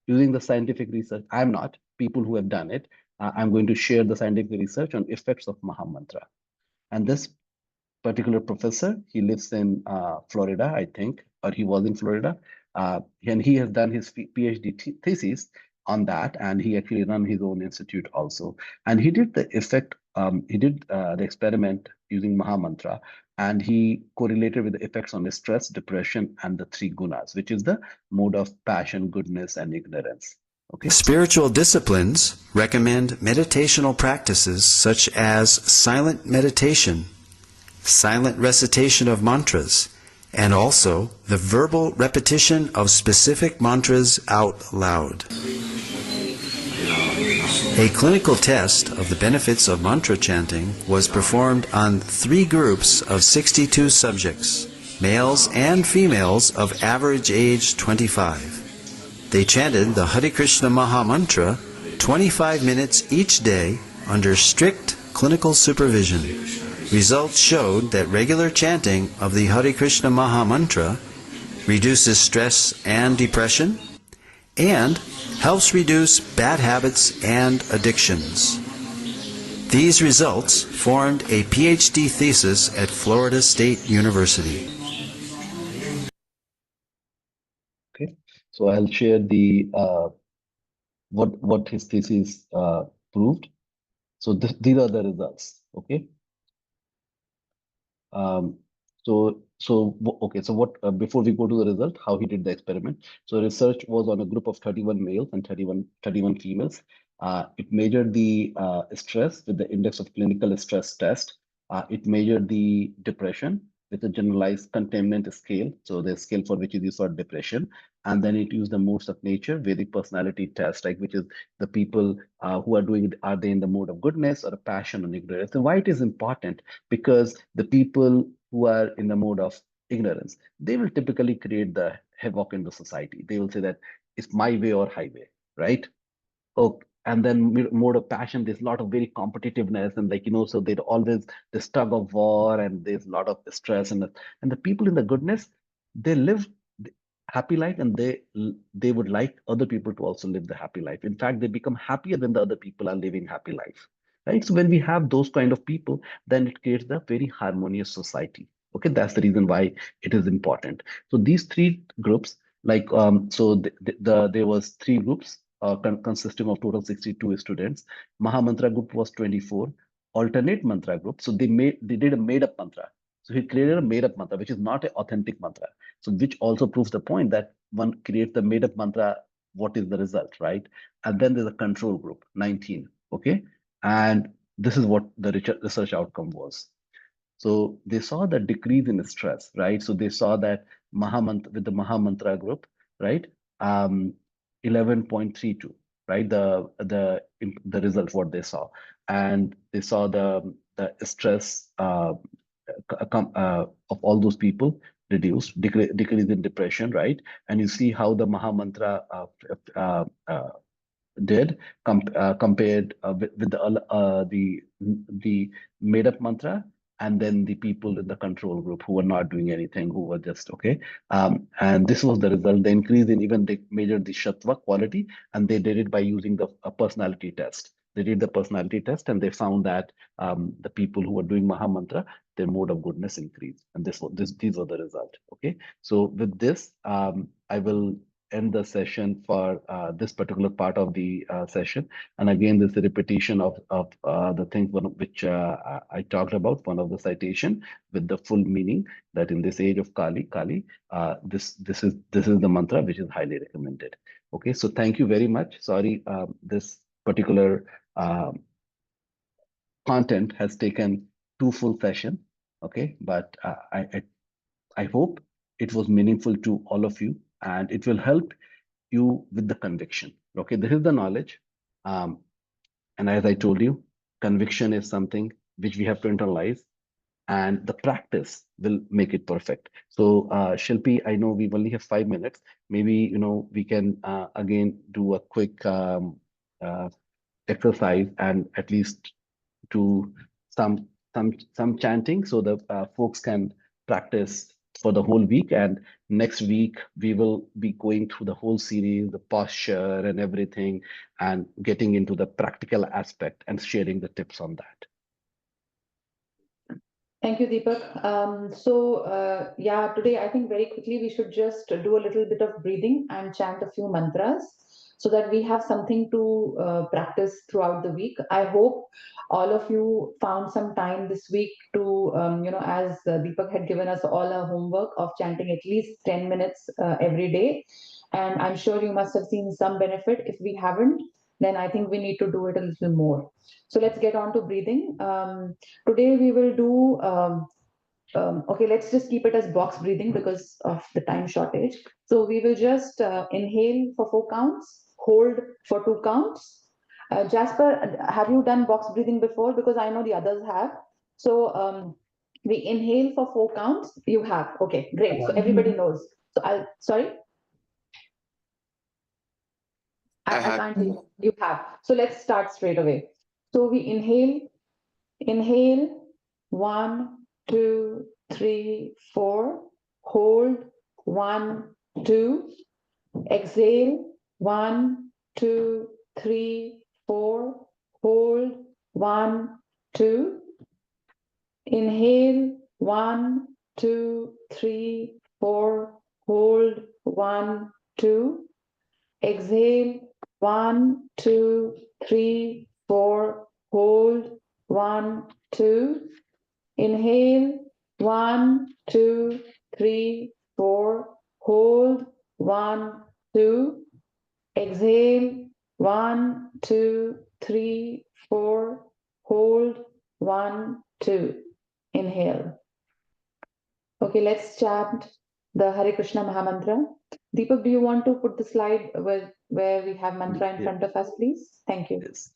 using the scientific research. I'm not, people who have done it. I'm going to share the scientific research on effects of Maha Mantra. And this particular professor, he lives in Florida, I think, or he was in Florida. And he has done his PhD thesis on that, and he actually run his own institute also. And he did the the experiment using Maha Mantra, and he correlated with the effects on the stress, depression, and the 3 gunas, which is the mode of passion, goodness, and ignorance. Okay. Spiritual disciplines recommend meditational practices such as silent meditation, silent recitation of mantras, and also the verbal repetition of specific mantras out loud. A clinical test of the benefits of mantra chanting was performed on 3 groups of 62 subjects, males and females of average age 25. They chanted the Hare Krishna Maha Mantra 25 minutes each day under strict clinical supervision. Results showed that regular chanting of the Hare Krishna Maha Mantra reduces stress and depression and helps reduce bad habits and addictions. These results formed a PhD thesis at Florida State University. Okay, so I'll share the what his thesis proved. So these are the results. Okay. So what before we go to the result, how he did the experiment. So research was on a group of 31 males and 31 females. It measured the stress with the index of clinical stress test. It measured the depression with a generalized containment scale. So the scale for which is used for depression. And then it used the modes of nature, Vedic personality test, like which is the people who are doing it, are they in the mode of goodness or a passion or ignorance? And why it is important? Because the people who are in the mode of ignorance, they will typically create the havoc in the society. They will say that it's my way or highway, right? Oh, and then mode of passion, there's a lot of very competitiveness, and like so there's always this tug of war, and there's a lot of stress, and the people in the goodness, they live happy life, and they would like other people to also live the happy life. In fact, they become happier when the other people are living happy life, right? So when we have those kind of people, then it creates a very harmonious society. Okay, that's the reason why it is important. So these three groups, like there was three groups consisting of total 62 students. Mahamantra group was 24. Alternate mantra group, so they did a made up mantra. So he created a made up mantra, which is not an authentic mantra. So which also proves the point that one creates the made up mantra, what is the result, right? And then there's a control group, 19. Okay. And this is what the research outcome was. So they saw the decrease in stress, right? So they saw that with the Mahamantra group, right? 11.32, right? The result what they saw, and they saw the stress of all those people reduced, decrease in depression, right? And you see how the Mahamantra did compared with the made up mantra, and then the people in the control group who were not doing anything, who were just okay. And this was the result. The increase in, even they measured the Shatva quality, and they did it by using the personality test. They did the personality test, and they found that the people who were doing Mahamantra, their mode of goodness increased, and these were the result. Okay, so with this, I will end the session for this particular part of the session. And again, this is a repetition of the things which I talked about, one of the citation with the full meaning, that in this age of Kali, this is the mantra which is highly recommended. Okay, so thank you very much. Sorry, this particular content has taken 2 full session. Okay, but I hope it was meaningful to all of you, and it will help you with the conviction. Okay, this is the knowledge. And as I told you, conviction is something which we have to internalize, and the practice will make it perfect. So Shilpi, I know we only have 5 minutes. Maybe, we can again do a quick exercise, and at least do some chanting, so the folks can practice for the whole week. And next week we will be going through the whole series, the posture and everything, and getting into the practical aspect and sharing the tips on that. Thank you, Deepak. Yeah, today I think very quickly we should just do a little bit of breathing and chant a few mantras so that we have something to practice throughout the week. I hope all of you found some time this week to, as Deepak had given us all a homework of chanting at least 10 minutes every day. And I'm sure you must have seen some benefit. If we haven't, then I think we need to do it a little more. So let's get on to breathing. Today we will do, okay, let's just keep it as box breathing because of the time shortage. So we will just inhale for 4 counts, hold for 2 counts. Jasper, have you done box breathing before? Because I know the others have. So we inhale for 4 counts. You have. Okay, great. So everybody knows. So sorry? I can't hear you. You have. So let's start straight away. So we inhale, 1, 2, 3, 4, hold, 1, 2, exhale, 1, 2, 3, 4, hold, 1, 2, inhale, 1, 2, 3, 4, hold, 1, 2, exhale, 1, 2, 3, 4, hold, 1, 2, inhale, 1, 2, 3, 4, hold, 1, 2, exhale, 1, 2, 3, 4, hold, 1, 2, inhale. Okay, let's chant the Hare Krishna Mahamantra. Deepak, do you want to put the slide where we have mantra in front of us, please? Thank you. Yes.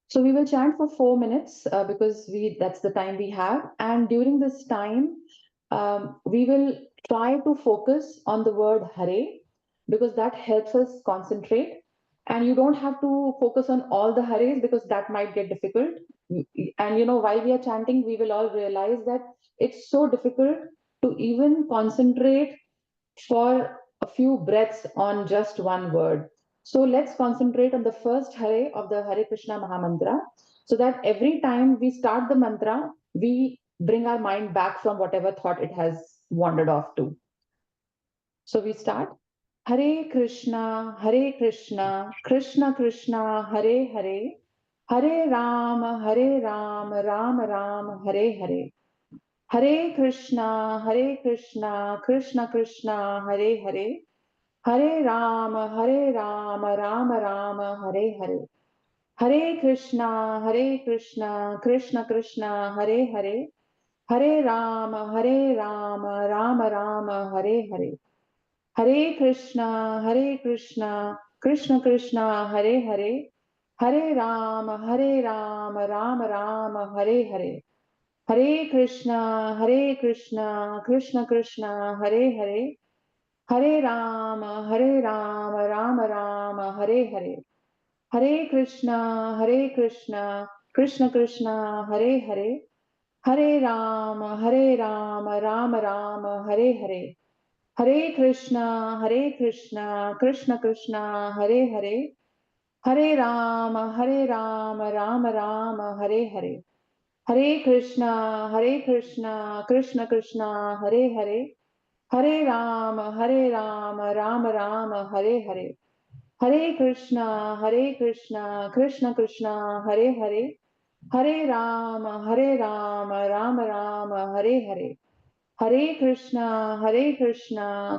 So we will chant for 4 minutes because that's the time we have. And during this time, we will try to focus on the word Hare because that helps us concentrate. And you don't have to focus on all the Hares because that might get difficult. And while we are chanting, we will all realize that it's so difficult to even concentrate for a few breaths on just one word. So let's concentrate on the first Hare of the Hare Krishna Mahamantra so that every time we start the mantra, we bring our mind back from whatever thought it has wandered off to. So we start. Hare Krishna, Krishna Krishna, Hare Hare, Hare Ram, Ram Ram, Hare Hare. Hare Krishna, Krishna Krishna, Hare Hare, Hare Ram, Ram Ram, Hare Hare. Hare Krishna, Krishna Krishna, Hare Hare, Hare Ram, Ram Ram, Hare Hare. Hare Krishna, Krishna Krishna, Hare Hare, Hare Ram, Ram Ram, Hare Hare. Hare Krishna, Krishna Krishna, Hare Hare, Hare Ram, Ram Ram, Hare Hare. Hare Krishna, Krishna Krishna, Hare Hare, Hare Ram, Ram Ram, Hare Hare. Hare Krishna, Krishna Krishna, Hare Hare, Hare Ram, Ram Ram, Hare Hare. Hare Krishna, Krishna Krishna, Hare Hare, Hare Ram, Ram Ram, Hare Hare. Hare Krishna, Krishna Krishna, Hare Hare, Hare Ram, Ram Ram, Hare Hare. Hare Krishna,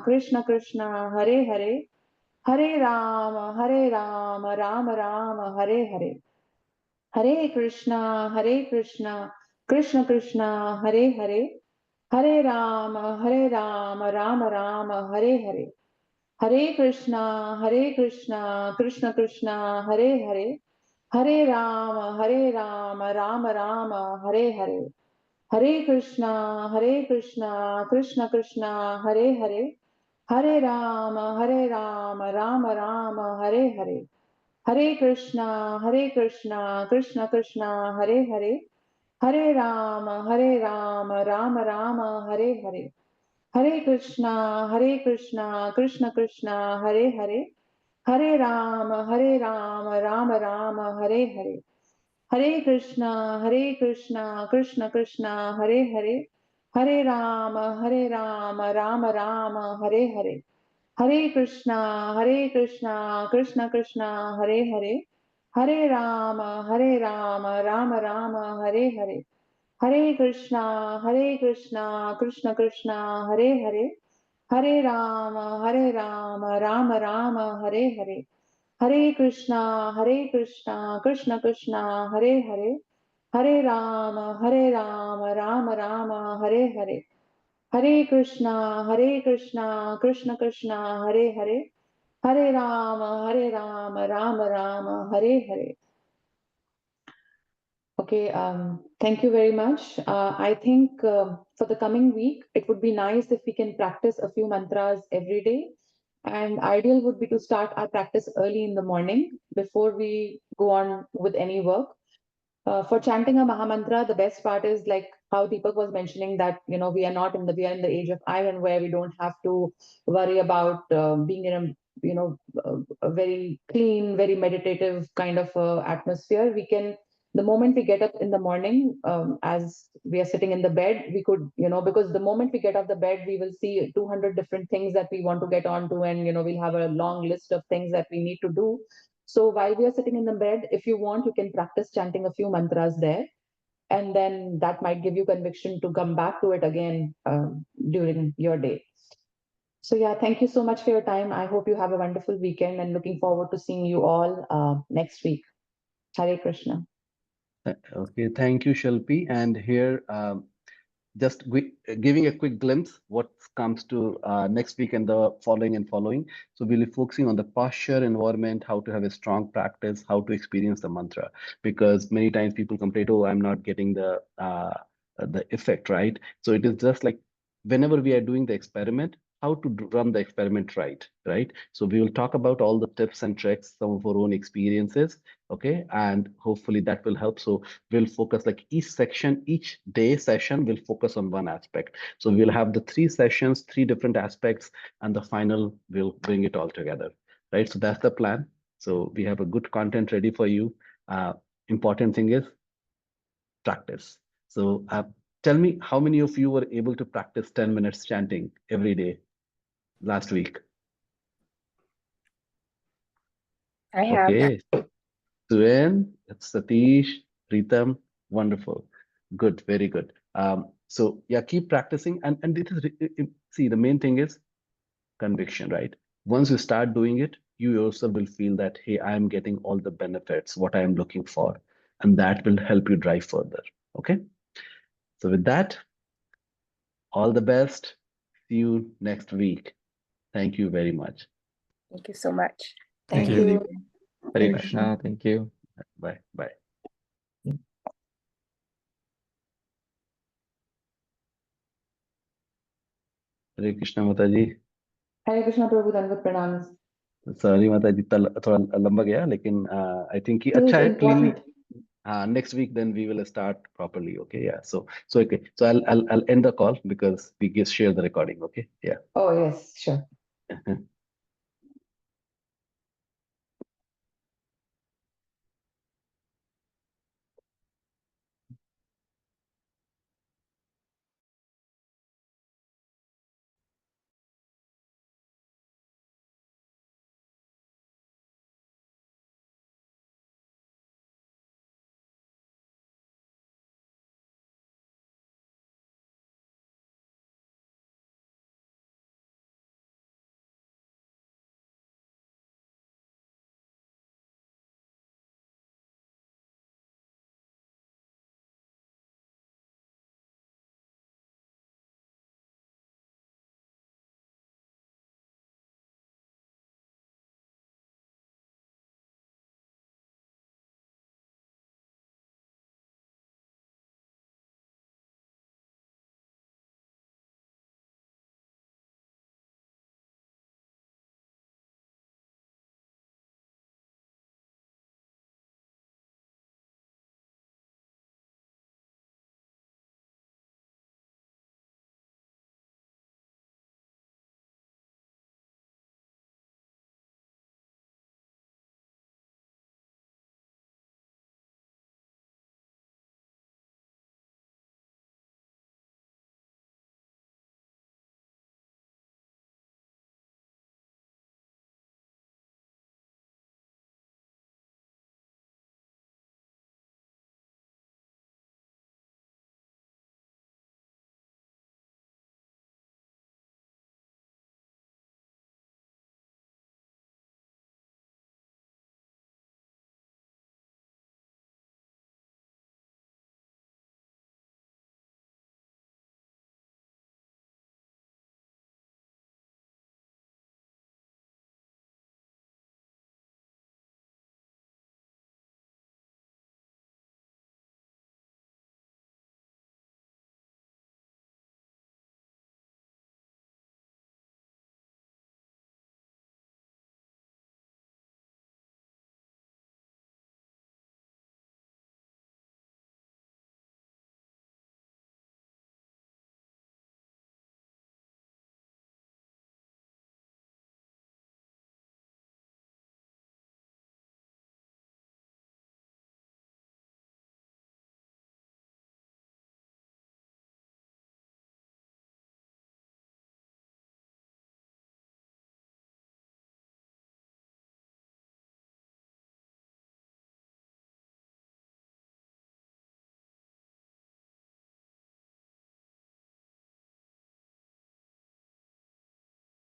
Krishna Krishna, Hare Hare, Hare Ram, Ram Ram, Hare Hare. Hare Krishna, Krishna Krishna, Hare Hare, Hare Ram, Ram Ram, Hare Hare. Hare Krishna, Krishna Krishna, Hare Hare, Hare Ram, Ram Ram, Hare Hare. Hare Krishna, Krishna Krishna, Hare Hare, Hare Ram, Ram Ram, Hare Hare. Hare Krishna, Krishna Krishna, Hare Hare, Hare Ram, Ram Ram, Hare Hare. Hare Krishna, Krishna Krishna, Hare Hare, Hare Ram, Ram Ram, Hare Hare. Hare Krishna, Krishna Krishna, Hare Hare, Hare Ram, Ram Ram, Hare Hare. Hare Krishna, Krishna Krishna, Hare Hare, Hare Ram, Ram Ram, Hare Hare. Hare Krishna, Krishna Krishna, Hare Hare, Hare Ram, Ram Ram, Hare Hare. Hare Krishna, Krishna Krishna, Hare Hare, Hare Ram, Ram Ram, Hare Hare. Hare Krishna, Krishna Krishna, Hare Hare, Hare Ram, Ram Ram, Hare Hare. Okay, thank you very much. I think for the coming week, it would be nice if we can practice a few mantras every day. And ideal would be to start our practice early in the morning before we go on with any work. For chanting a Mahamantra, the best part is like how Deepak was mentioning that we are in the age of iron where we don't have to worry about being in a very clean, very meditative kind of atmosphere. We can, the moment we get up in the morning, as we are sitting in the bed, we could because the moment we get off the bed, we will see 200 different things that we want to get onto, and we'll have a long list of things that we need to do. So while we are sitting in the bed, if you want, you can practice chanting a few mantras there. And then that might give you conviction to come back to it again during your day. So yeah, thank you so much for your time. I hope you have a wonderful weekend and looking forward to seeing you all next week. Hare Krishna. Okay, thank you, Shilpi. And here, just giving a quick glimpse what comes to next week and the following. So we'll be focusing on the posture, environment, how to have a strong practice, how to experience the mantra. Because many times people complain, oh, I'm not getting the effect, right? So it is just like whenever we are doing the experiment, how to run the experiment right? So we will talk about all the tips and tricks, some of our own experiences, okay? And hopefully that will help. So we'll focus like each day session will focus on one aspect. So we'll have the 3 sessions, 3 different aspects, and the final will bring it all together, right? So that's the plan. So we have a good content ready for you. Important thing is practice. So tell me how many of you were able to practice 10 minutes chanting every day last week? I have. Okay. Suren, Satish, Pritam, wonderful. Good, very good. So yeah, keep practicing. And it is, see, the main thing is conviction, right? Once you start doing it, you yourself will feel that, hey, I am getting all the benefits, what I am looking for. And that will help you drive further. Okay. So with that, all the best. See you next week. Thank you very much. Thank you so much. Thank you. you. Hare Bye. Krishna. Thank you. Bye. Bye. Hare Krishna Mataji. Hare Krishna Prabhu, Dandavat Pranams. Sorry माता जी थोड़ा लंबा गया लेकिन I think कि It was अच्छा है cleanly important. next week then we will start properly. Okay, yeah, so okay, so I'll end the call because we just share the recording. Okay, yeah. Oh, yes, sure.